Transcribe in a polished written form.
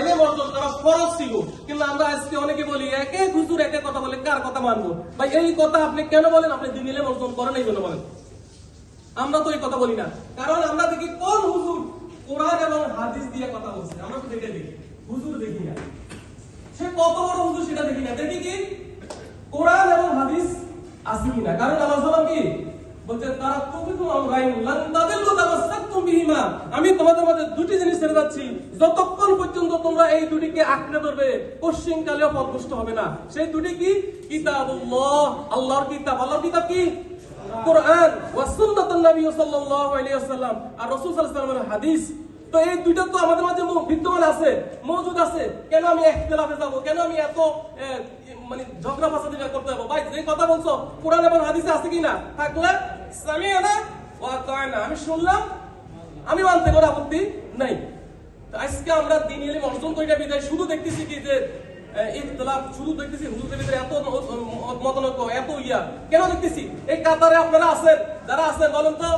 ইলম অর্জন করা ফরজ ছিল, কিন্তু আমরা আজকে অনেকে বলি এক এক হুজুর এক এক কথা বলে, কার কথা মানবো ভাই? এই কথা আপনি কেন বলেন? আপনি দিন ইলম অর্জন করেন এই জন্য বলেন। আমরা তো এই কথা বলি না, কারণ আমরা দেখি কোন হুজুর কোরআন এবং হাদিস দিয়ে কথা বলছে, আমরা তো দেখে দেখি, হুজুর দেখি না। সে কত বড় হুজুর সেটা দেখি না, দেখি কি কোরআন এবং হাদিস আছে কিনা। কারণ আল্লাহ সাল্লাম কি বলতে, তারা প্রকৃত আমরাইন লান তাদিল্লু তামাসসাকতুম বিহিমা, আমি তোমাদের মধ্যে দুটি জিনিস ছেড়ে যাচ্ছি, যতক্ষণ পর্যন্ত তোমরা এই দুটিকে আঁকড়ে ধরবে পশ্চিম কালেও পথভ্রষ্ট হবে না। সেই দুটি কি? কিতাবুল্লাহ, আল্লাহর কিতাব। আল্লাহর কিতাব কি? কোরআন, ওয়া সুন্নাতুন নবী সাল্লাল্লাহু আলাইহি ওয়াসাল্লাম, আর রাসূল সাল্লাল্লাহু আলাইহি ওয়াসাল্লামের হাদিস। তো এই দুইটা তো আমাদের মাঝে বিদ্যমান আছে, মওজুদ আছে। কেন আমি ইখতিলাফে যাব? কেন আমি এত মানে ঝগড়া ফাসাদ করতে যাব? ভাই যে কথা বলছো কোরআন এবং হাদিসে আছে কিনা? থাকলে সামিআনা ওয়া আতা'না, আমি শুনলাম, আমি মানতে কোনো আপত্তি নাই। তো আজকে আমরা দ্বীন ইলম অর্জন কইরা বিদায় শুধু দেখতেছি কি যে ইখতিলাফ, শুধু দেখতেছি হুজুরদের ভিতরে এত মতানৈক্য, এত কেন দেখতেছি? এই কাতারে আপনারা আছেন, যারা আছেন বলেন তো